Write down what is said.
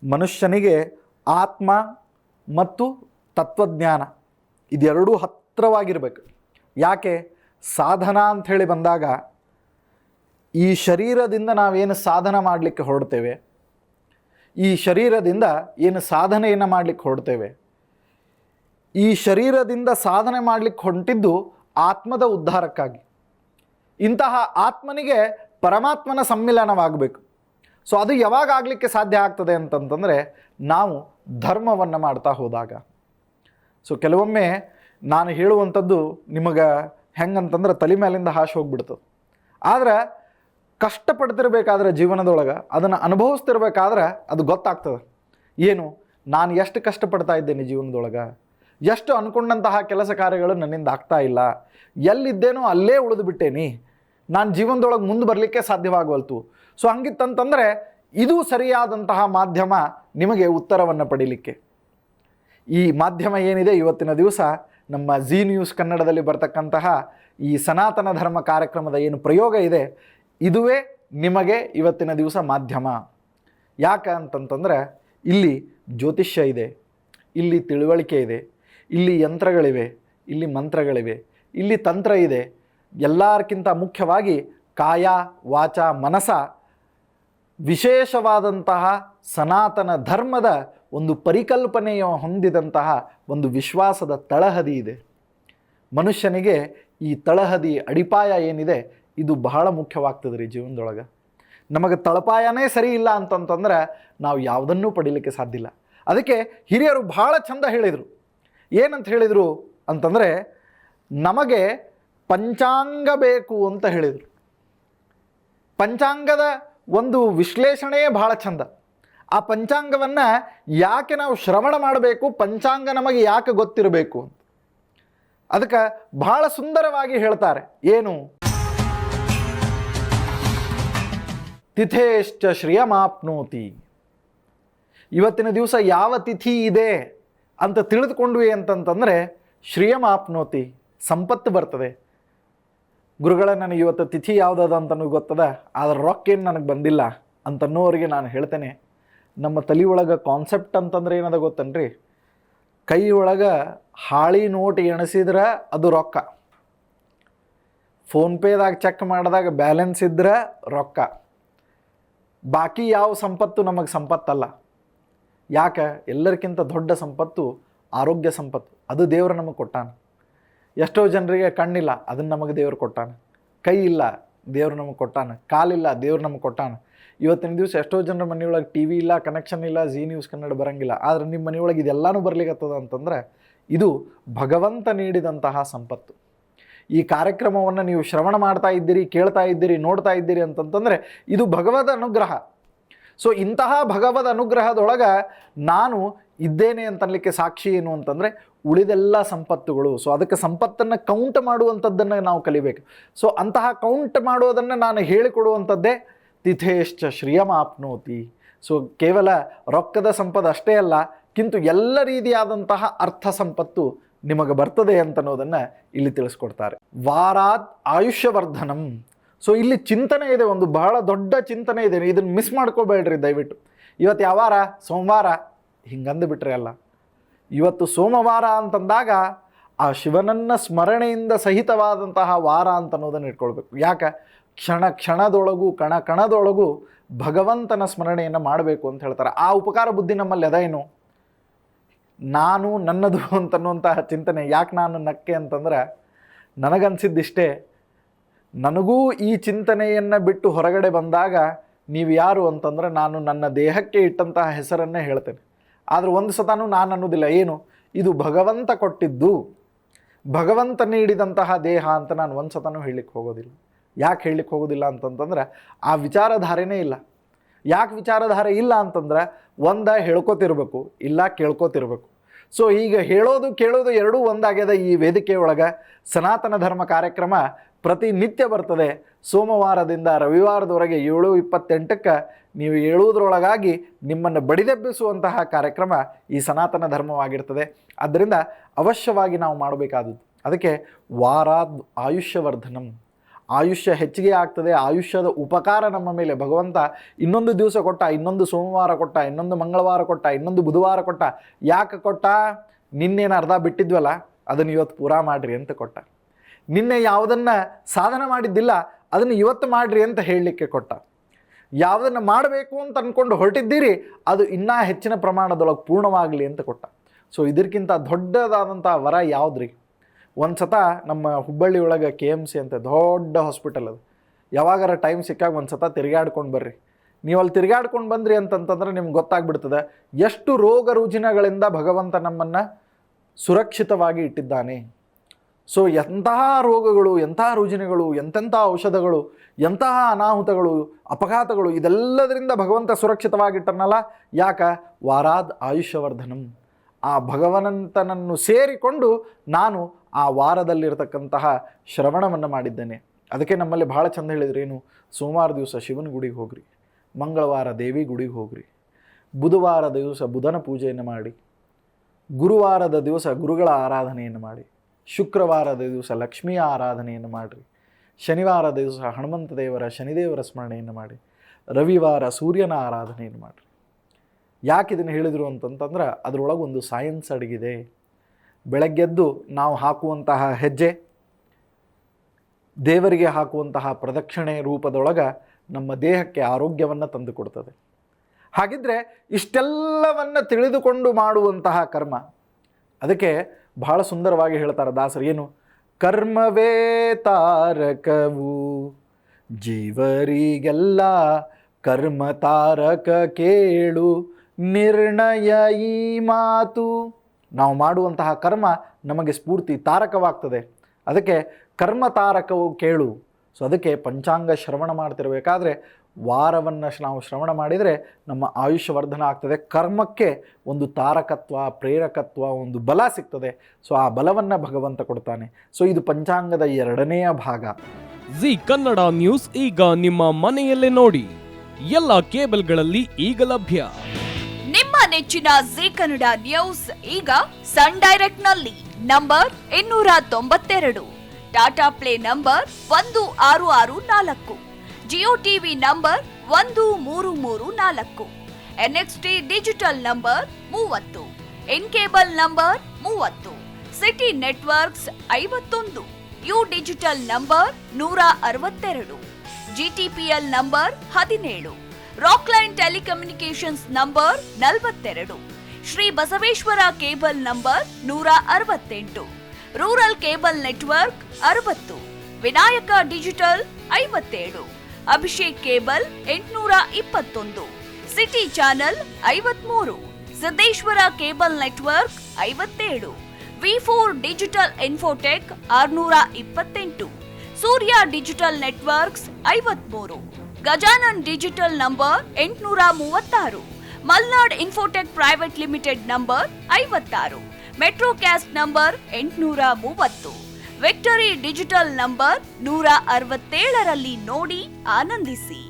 ಮನುಷ್ಯನಿಗೆ ಆತ್ಮ ಮತ್ತು ತತ್ವಜ್ಞಾನ ಇದೆರಡೂ ಹತ್ತಿರವಾಗಿರಬೇಕು. ಯಾಕೆ? ಸಾಧನ ಅಂಥೇಳಿ ಬಂದಾಗ ಈ ಶರೀರದಿಂದ ನಾವೇನು ಸಾಧನ ಮಾಡಲಿಕ್ಕೆ ಹೊರಡ್ತೇವೆ, ಈ ಶರೀರದಿಂದ ಏನು ಸಾಧನೆಯನ್ನು ಮಾಡಲಿಕ್ಕೆ ಹೊರಡ್ತೇವೆ, ಈ ಶರೀರದಿಂದ ಸಾಧನೆ ಮಾಡಲಿಕ್ಕೆ ಹೊಂಟಿದ್ದು ಆತ್ಮದ ಉದ್ಧಾರಕ್ಕಾಗಿ. ಇಂತಹ ಆತ್ಮನಿಗೆ ಪರಮಾತ್ಮನ ಸಮ್ಮಿಲನವಾಗಬೇಕು. ಸೊ ಅದು ಯಾವಾಗ ಆಗಲಿಕ್ಕೆ ಸಾಧ್ಯ ಆಗ್ತದೆ ಅಂತಂತಂದರೆ ನಾವು ಧರ್ಮವನ್ನು ಮಾಡ್ತಾ ಹೋದಾಗ. ಸೊ ಕೆಲವೊಮ್ಮೆ ನಾನು ಹೇಳುವಂಥದ್ದು ನಿಮಗೆ ಹೆಂಗಂತಂದ್ರೆ ತಲೆ ಮೇಲಿಂದ ಹಾಶಿ ಹೋಗ್ಬಿಡ್ತದೆ. ಆದರೆ ಕಷ್ಟಪಡ್ತಿರ್ಬೇಕಾದ್ರೆ ಜೀವನದೊಳಗೆ ಅದನ್ನು ಅನುಭವಿಸ್ತಿರ್ಬೇಕಾದ್ರೆ ಅದು ಗೊತ್ತಾಗ್ತದೆ. ಏನು, ನಾನು ಎಷ್ಟು ಕಷ್ಟಪಡ್ತಾ ಇದ್ದೇನೆ ಜೀವನದೊಳಗೆ, ಎಷ್ಟು ಅಂದ್ಕೊಂಡಂತಹ ಕೆಲಸ ಕಾರ್ಯಗಳು ನನ್ನಿಂದ ಆಗ್ತಾ ಇಲ್ಲ, ಎಲ್ಲಿದ್ದೇನೋ ಅಲ್ಲೇ ಉಳಿದು ಬಿಟ್ಟೇನಿ, ನಾನು ಜೀವನದೊಳಗೆ ಮುಂದೆ ಬರಲಿಕ್ಕೆ ಸಾಧ್ಯವಾಗವಲ್ತು. ಸೊ ಹಂಗಿತ್ತಂತಂದರೆ ಇದು ಸರಿಯಾದಂತಹ ಮಾಧ್ಯಮ ನಿಮಗೆ ಉತ್ತರವನ್ನು ಪಡೀಲಿಕ್ಕೆ. ಈ ಮಾಧ್ಯಮ ಏನಿದೆ ಇವತ್ತಿನ ದಿವಸ ನಮ್ಮ ಜಿ ನ್ಯೂಸ್ ಕನ್ನಡದಲ್ಲಿ ಬರ್ತಕ್ಕಂತಹ ಈ ಸನಾತನ ಧರ್ಮ ಕಾರ್ಯಕ್ರಮದ ಏನು ಪ್ರಯೋಗ ಇದೆ, ಇದುವೇ ನಿಮಗೆ ಇವತ್ತಿನ ದಿವಸ ಮಾಧ್ಯಮ. ಯಾಕೆ ಅಂತಂತಂದರೆ ಇಲ್ಲಿ ಜ್ಯೋತಿಷ್ಯ ಇದೆ, ಇಲ್ಲಿ ತಿಳುವಳಿಕೆ ಇದೆ, ಇಲ್ಲಿ ಯಂತ್ರಗಳಿವೆ, ಇಲ್ಲಿ ಮಂತ್ರಗಳಿವೆ, ಇಲ್ಲಿ ತಂತ್ರ ಇದೆ. ಎಲ್ಲಕ್ಕಿಂತ ಮುಖ್ಯವಾಗಿ ಕಾಯ ವಾಚ ಮನಸ ವಿಶೇಷವಾದಂತಹ ಸನಾತನ ಧರ್ಮದ ಒಂದು ಪರಿಕಲ್ಪನೆಯ ಹೊಂದಿದಂತಹ ಒಂದು ವಿಶ್ವಾಸದ ತಳಹದಿ ಇದೆ. ಮನುಷ್ಯನಿಗೆ ಈ ತಳಹದಿ ಅಡಿಪಾಯ ಏನಿದೆ ಇದು ಬಹಳ ಮುಖ್ಯವಾಗ್ತದೆ ರೀ ಜೀವನದೊಳಗೆ. ನಮಗೆ ತಳಪಾಯನೇ ಸರಿ ಇಲ್ಲ ಅಂತಂತಂದ್ರೆ ನಾವು ಯಾವುದನ್ನೂ ಪಡೀಲಿಕ್ಕೆ ಸಾಧ್ಯ ಇಲ್ಲ. ಅದಕ್ಕೆ ಹಿರಿಯರು ಭಾಳ ಚಂದ ಹೇಳಿದರು. ಏನಂತ ಹೇಳಿದರು ಅಂತಂದರೆ, ನಮಗೆ ಪಂಚಾಂಗ ಬೇಕು ಅಂತ ಹೇಳಿದರು. ಪಂಚಾಂಗದ ಒಂದು ವಿಶ್ಲೇಷಣೆಯೇ ಭಾಳ ಚಂದ. ಆ ಪಂಚಾಂಗವನ್ನು ಯಾಕೆ ನಾವು ಶ್ರವಣ ಮಾಡಬೇಕು, ಪಂಚಾಂಗ ನಮಗೆ ಯಾಕೆ ಗೊತ್ತಿರಬೇಕು ಅಂತ ಅದಕ್ಕೆ ಬಹಳ ಸುಂದರವಾಗಿ ಹೇಳ್ತಾರೆ. ಏನು? ತಿಥೇಶ್ಚ ಶ್ರಿಯಮಾಪ್ನೋತಿ. ಇವತ್ತಿನ ದಿವಸ ಯಾವ ತಿಥಿ ಇದೆ ಅಂತ ತಿಳಿದುಕೊಂಡ್ವಿ ಅಂತಂತಂದರೆ ಶ್ರಿಯಮಾಪ್ನೋತಿ, ಸಂಪತ್ತು ಬರ್ತದೆ. ಗುರುಗಳ ನನಗೆ ಇವತ್ತು ತಿಥಿ ಯಾವುದದ ಅಂತ ನನಗೆ ಗೊತ್ತದ, ಆದರೆ ರೊಕ್ಕೇನು ನನಗೆ ಬಂದಿಲ್ಲ ಅಂತನ್ನೋರಿಗೆ ನಾನು ಹೇಳ್ತೇನೆ, ನಮ್ಮ ತಲೆ ಒಳಗೆ ಕಾನ್ಸೆಪ್ಟ್ ಅಂತಂದ್ರೆ ಏನದ ಗೊತ್ತನ್ರಿ? ಕೈ ಒಳಗೆ ಹಾಳಿ ನೋಟ್ ಎಣಿಸಿದ್ರೆ ಅದು ರೊಕ್ಕ, ಫೋನ್ಪೇದಾಗ ಚೆಕ್ ಮಾಡಿದಾಗ ಬ್ಯಾಲೆನ್ಸ್ ಇದ್ರೆ ರೊಕ್ಕ. ಬಾಕಿ ಯಾವ ಸಂಪತ್ತು ನಮಗೆ ಸಂಪತ್ತಲ್ಲ. ಯಾಕೆ? ಎಲ್ಲರಿಗಿಂತ ದೊಡ್ಡ ಸಂಪತ್ತು ಆರೋಗ್ಯ ಸಂಪತ್ತು. ಅದು ದೇವರು ನಮಗೆ ಕೊಟ್ಟಾನ. ಎಷ್ಟೋ ಜನರಿಗೆ ಕಣ್ಣಿಲ್ಲ, ಅದನ್ನು ನಮಗೆ ದೇವರು ಕೊಟ್ಟಾನ. ಕೈ ಇಲ್ಲ, ದೇವ್ರು ನಮಗೆ ಕೊಟ್ಟಾನ. ಕಾಲಿಲ್ಲ, ದೇವ್ರು ನಮಗೆ ಕೊಟ್ಟಾನ. ಇವತ್ತಿನ ದಿವಸ ಎಷ್ಟೋ ಜನರ ಮನೆಯೊಳಗೆ ಟಿ ವಿ ಇಲ್ಲ, ಕನೆಕ್ಷನ್ ಇಲ್ಲ, ಜಿ ನ್ಯೂಸ್ ಕನ್ನಡ ಬರೋಂಗಿಲ್ಲ. ಆದರೆ ನಿಮ್ಮ ಮನೆಯೊಳಗೆ ಇದೆಲ್ಲನೂ ಬರಲಿಕ್ಕತ್ತದ ಅಂತಂದರೆ ಇದು ಭಗವಂತ ನೀಡಿದಂತಹ ಸಂಪತ್ತು. ಈ ಕಾರ್ಯಕ್ರಮವನ್ನು ನೀವು ಶ್ರವಣ ಮಾಡ್ತಾ ಇದ್ದೀರಿ, ಕೇಳ್ತಾ ಇದ್ದೀರಿ, ನೋಡ್ತಾ ಇದ್ದೀರಿ ಅಂತಂತಂದರೆ ಇದು ಭಗವದ್ ಅನುಗ್ರಹ. ಸೊ ಇಂತಹ ಭಗವದ್ ಅನುಗ್ರಹದೊಳಗೆ ನಾನು ಇದ್ದೇನೆ ಅಂತನ್ಲಿಕ್ಕೆ ಸಾಕ್ಷಿ ಏನು ಅಂತಂದರೆ ಉಳಿದೆಲ್ಲ ಸಂಪತ್ತುಗಳು. ಸೊ ಅದಕ್ಕೆ ಸಂಪತ್ತನ್ನು ಕೌಂಟ್ ಮಾಡುವಂಥದ್ದನ್ನು ನಾವು ಕಲಿಬೇಕು. ಸೊ ಅಂತಹ ಕೌಂಟ್ ಮಾಡೋದನ್ನು ನಾನು ಹೇಳಿಕೊಡುವಂಥದ್ದೇ ತಿಥೇಶ್ಚ ಶ್ರಿಯಮಾಪ್ನೋತಿ. ಸೊ ಕೇವಲ ರೊಕ್ಕದ ಸಂಪದ ಅಷ್ಟೇ ಅಲ್ಲ, ಕಿಂತು ಎಲ್ಲ ರೀತಿಯಾದಂತಹ ಅರ್ಥ ಸಂಪತ್ತು ನಿಮಗೆ ಬರ್ತದೆ ಅಂತನ್ನೋದನ್ನು ಇಲ್ಲಿ ತಿಳಿಸ್ಕೊಡ್ತಾರೆ. ವಾರಾತ್ ಆಯುಷ್ಯವರ್ಧನಂ. ಸೊ ಇಲ್ಲಿ ಚಿಂತನೆ ಇದೆ, ಒಂದು ಬಹಳ ದೊಡ್ಡ ಚಿಂತನೆ ಇದೆ. ಇದನ್ನು ಮಿಸ್ ಮಾಡ್ಕೋಬೇಡ್ರಿ ದಯವಿಟ್ಟು. ಇವತ್ತು ಯಾವ ವಾರ? ಸೋಮವಾರ. ಹಿಂಗಂದು ಬಿಟ್ರೆ ಅಲ್ಲ. ಇವತ್ತು ಸೋಮವಾರ ಅಂತಂದಾಗ ಆ ಶಿವನನ್ನ ಸ್ಮರಣೆಯಿಂದ ಸಹಿತವಾದಂತಹ ವಾರ ಅಂತನ್ನೋದನ್ನು ಇಟ್ಕೊಳ್ಬೇಕು. ಯಾಕೆ? ಕ್ಷಣ ಕ್ಷಣದೊಳಗೂ ಕಣ ಕಣದೊಳಗೂ ಭಗವಂತನ ಸ್ಮರಣೆಯನ್ನು ಮಾಡಬೇಕು ಅಂತ ಹೇಳ್ತಾರೆ. ಆ ಉಪಕಾರ ಬುದ್ಧಿ ನಮ್ಮಲ್ಲಿ ಅದೇನು? ನಾನು ನನ್ನದು ಅಂತನ್ನುವಂತಹ ಚಿಂತನೆ. ಯಾಕೆ ನಾನು ನಕ್ಕೆ ಅಂತಂದ್ರೆ ನನಗನ್ಸಿದ್ದಿಷ್ಟೇ, ನನಗೂ ಈ ಚಿಂತನೆಯನ್ನು ಬಿಟ್ಟು ಹೊರಗಡೆ ಬಂದಾಗ ನೀವು ಯಾರು ಅಂತಂದ್ರೆ ನಾನು ನನ್ನ ದೇಹಕ್ಕೆ ಇಟ್ಟಂತಹ ಹೆಸರನ್ನೇ ಹೇಳ್ತೇನೆ. ಆದರೆ ಒಂದು ಸತಾನು ನಾನು ಅನ್ನೋದಿಲ್ಲ. ಏನು? ಇದು ಭಗವಂತ ಕೊಟ್ಟಿದ್ದು, ಭಗವಂತ ನೀಡಿದಂತಹ ದೇಹ ಅಂತ ನಾನು ಒಂದು ಸತಾನು ಹೇಳಲಿಕ್ಕೆ ಹೋಗೋದಿಲ್ಲ. ಯಾಕೆ ಹೇಳಲಿಕ್ಕೆ ಹೋಗೋದಿಲ್ಲ ಅಂತಂತಂದ್ರೆ ಆ ವಿಚಾರಧಾರೆನೇ ಇಲ್ಲ. ಯಾಕೆ ವಿಚಾರಧಾರೆ ಇಲ್ಲ ಅಂತಂದ್ರೆ ಒಂದು ಹೇಳ್ಕೋತಿರ್ಬೇಕು, ಇಲ್ಲ ಕೇಳ್ಕೋತಿರ್ಬೇಕು. ಸೊ ಈಗ ಹೇಳೋದು ಕೇಳೋದು ಎರಡೂ ಒಂದಾಗ್ಯದ. ಈ ವೇದಿಕೆ ಒಳಗೆ ಸನಾತನ ಧರ್ಮ ಕಾರ್ಯಕ್ರಮ ಪ್ರತಿನಿತ್ಯ ಬರ್ತದೆ. ಸೋಮವಾರದಿಂದ ರವಿವಾರದವರೆಗೆ 7:28ಕ್ಕೆ ನೀವು ಹೇಳುವುದರೊಳಗಾಗಿ ನಿಮ್ಮನ್ನು ಬಡಿದೆಬ್ಬಿಸುವಂತಹ ಕಾರ್ಯಕ್ರಮ ಈ ಸನಾತನ ಧರ್ಮವಾಗಿರ್ತದೆ. ಆದ್ದರಿಂದ ಅವಶ್ಯವಾಗಿ ನಾವು ಮಾಡಬೇಕಾದದ್ದು ಅದಕ್ಕೆ ವಾರಾದ್ ಆಯುಷ್ಯವರ್ಧನಂ. ಆಯುಷ್ಯ ಹೆಚ್ಚಿಗೆ ಆಗ್ತದೆ. ಆಯುಷ್ಯದ ಉಪಕಾರ ನಮ್ಮ ಮೇಲೆ ಭಗವಂತ ಇನ್ನೊಂದು ದಿವಸ ಕೊಟ್ಟ, ಇನ್ನೊಂದು ಸೋಮವಾರ ಕೊಟ್ಟ, ಇನ್ನೊಂದು ಮಂಗಳವಾರ ಕೊಟ್ಟ, ಇನ್ನೊಂದು ಬುಧವಾರ ಕೊಟ್ಟ. ಯಾಕೆ ಕೊಟ್ಟ? ನಿನ್ನೇನು ಅರ್ಧ ಬಿಟ್ಟಿದ್ವಲ್ಲ ಅದನ್ನು ಇವತ್ತು ಪೂರಾ ಮಾಡಿರಿ ಅಂತ ಕೊಟ್ಟ. ನಿನ್ನೆ ಯಾವುದನ್ನು ಸಾಧನೆ ಮಾಡಿದ್ದಿಲ್ಲ ಅದನ್ನು ಇವತ್ತು ಮಾಡಿರಿ ಅಂತ ಹೇಳಲಿಕ್ಕೆ ಕೊಟ್ಟ. ಯಾವುದನ್ನು ಮಾಡಬೇಕು ಅಂತ ಅಂದ್ಕೊಂಡು ಹೊರಟಿದ್ದೀರಿ ಅದು ಇನ್ನೂ ಹೆಚ್ಚಿನ ಪ್ರಮಾಣದೊಳಗೆ ಪೂರ್ಣವಾಗಲಿ ಅಂತ ಕೊಟ್ಟ. ಸೊ ಇದಕ್ಕಿಂತ ದೊಡ್ಡದಾದಂಥ ವರ ಯಾವುದ್ರಿ? ಒಂದು ಸತ ನಮ್ಮ ಹುಬ್ಬಳ್ಳಿ ಒಳಗೆ KMC ಅಂತ ದೊಡ್ಡ ಹಾಸ್ಪಿಟಲ್ ಅದು. ಯಾವಾಗಾರ ಟೈಮ್ ಸಿಕ್ಕಾಗ ಒಂದು ಸತ ತಿರುಗಾಡ್ಕೊಂಡು ಬರ್ರಿ. ನೀವು ಅಲ್ಲಿ ತಿರುಗಾಡ್ಕೊಂಡು ಬಂದ್ರಿ ಅಂತಂತಂದ್ರೆ ನಿಮ್ಗೆ ಗೊತ್ತಾಗ್ಬಿಡ್ತದೆ ಎಷ್ಟು ರೋಗ ರುಜಿನಗಳಿಂದ ಭಗವಂತ ನಮ್ಮನ್ನು ಸುರಕ್ಷಿತವಾಗಿ ಇಟ್ಟಿದ್ದಾನೆ. ಸೊ ಎಂತಹ ರೋಗಗಳು, ಎಂತಹ ರುಜಿನಗಳು, ಎಂತೆಂಥ ಔಷಧಗಳು, ಎಂತಹ ಅನಾಹುತಗಳು, ಅಪಘಾತಗಳು, ಇದೆಲ್ಲದರಿಂದ ಭಗವಂತ ಸುರಕ್ಷಿತವಾಗಿಟ್ಟನಲ್ಲ. ಯಾಕ? ವಾರಾದ್ ಆಯುಷ್ಯವರ್ಧನಂ. ಆ ಭಗವಂತನನ್ನು ಸೇರಿಕೊಂಡು ನಾನು ಆ ವಾರದಲ್ಲಿರ್ತಕ್ಕಂತಹ ಶ್ರವಣವನ್ನು ಮಾಡಿದ್ದೇನೆ. ಅದಕ್ಕೆ ನಮ್ಮಲ್ಲಿ ಭಾಳ ಚಂದ ಹೇಳಿದ್ರು, ಏನು ಸೋಮವಾರ ದಿವಸ ಶಿವನ ಗುಡಿಗೆ ಹೋಗ್ರಿ, ಮಂಗಳವಾರ ದೇವಿ ಗುಡಿಗೆ ಹೋಗ್ರಿ, ಬುಧವಾರದ ದಿವಸ ಬುಧನ ಪೂಜೆಯನ್ನು ಮಾಡಿ, ಗುರುವಾರದ ದಿವಸ ಗುರುಗಳ ಆರಾಧನೆಯನ್ನು ಮಾಡಿ, ಶುಕ್ರವಾರದ ದಿವಸ ಲಕ್ಷ್ಮಿಯ ಆರಾಧನೆಯನ್ನು ಮಾಡಿರಿ, ಶನಿವಾರದ ದಿವಸ ಹನುಮಂತ ದೇವರ ಶನಿದೇವರ ಸ್ಮರಣೆಯನ್ನು ಮಾಡಿ, ರವಿವಾರ ಸೂರ್ಯನ ಆರಾಧನೆಯನ್ನು ಮಾಡಿರಿ. ಯಾಕೆ ಇದನ್ನು ಹೇಳಿದರು ಅಂತಂತಂದ್ರೆ ಅದರೊಳಗೆ ಒಂದು ಸೈನ್ಸ್ ಅಡಗಿದೆ. ಬೆಳಗ್ಗೆದ್ದು ನಾವು ಹಾಕುವಂತಹ ಹೆಜ್ಜೆ, ದೇವರಿಗೆ ಹಾಕುವಂತಹ ಪ್ರದಕ್ಷಿಣೆ ರೂಪದೊಳಗೆ ನಮ್ಮ ದೇಹಕ್ಕೆ ಆರೋಗ್ಯವನ್ನು ತಂದು ಕೊಡ್ತದೆ. ಹಾಗಿದ್ರೆ ಇಷ್ಟೆಲ್ಲವನ್ನು ತಿಳಿದುಕೊಂಡು ಮಾಡುವಂತಹ ಕರ್ಮ, ಅದಕ್ಕೆ ಬಹಳ ಸುಂದರವಾಗಿ ಹೇಳ್ತಾರೆ ದಾಸರು, ಏನು? ಕರ್ಮವೇ ತಾರಕವು ಜೀವರಿಗೆಲ್ಲ, ಕರ್ಮ ತಾರಕ ಕೇಳು ನಿರ್ಣಯ ಈ ಮಾತು. ನಾವು ಮಾಡುವಂತಹ ಕರ್ಮ ನಮಗೆ ಸ್ಫೂರ್ತಿ ತಾರಕವಾಗ್ತದೆ. ಅದಕ್ಕೆ ಕರ್ಮ ತಾರಕವು ಕೇಳು. ಸೊ ಅದಕ್ಕೆ ಪಂಚಾಂಗ ಶ್ರವಣ ಮಾಡ್ತಿರ್ಬೇಕಾದ್ರೆ ವಾರವನ್ನು ನಾವು ಶ್ರವಣ ಮಾಡಿದರೆ ನಮ್ಮ ಆಯುಷ್ಯ ವರ್ಧನ ಆಗ್ತದೆ. ಕರ್ಮಕ್ಕೆ ಒಂದು ತಾರಕತ್ವ, ಪ್ರೇರಕತ್ವ, ಒಂದು ಬಲ ಸಿಗ್ತದೆ. ಸೊ ಆ ಬಲವನ್ನು ಭಗವಂತ ಕೊಡ್ತಾನೆ. ಸೊ ಇದು ಪಂಚಾಂಗದ 2ನೇ ಭಾಗ. ಜಿ ಕನ್ನಡ ನ್ಯೂಸ್ ಈಗ ನಿಮ್ಮ ಮನೆಯಲ್ಲೇ ನೋಡಿ. ಎಲ್ಲ ಕೇಬಲ್ಗಳಲ್ಲಿ ಈಗ ಲಭ್ಯ. ನಿಮ್ಮ ನೆಚ್ಚಿನ ಜಿ ಕನ್ನಡ ನ್ಯೂಸ್ ಈಗ ಸನ್ ಡೈರೆಕ್ಟ್ ನಲ್ಲಿ number 292, Tata play number 1664, Jio TV number 1334, NXT digital number 30, in cable number 30, city networks 51, U digital number 162, GTPL number 17, Rockline telecommunications number 42, Shri Basaveshwara cable number 168, rural cable network 60, Vinayaka digital 57, Abhishek cable 821, city channel 53, Siddeshwara cable network 57, V4 digital Infotech 628, Surya digital networks 53, Gajanan digital number 836, Malnad infotech private limited number 56, Metrocast number 830, victory digital number 167ರಲ್ಲಿ ನೋಡಿ ಆನಂದಿಸಿ.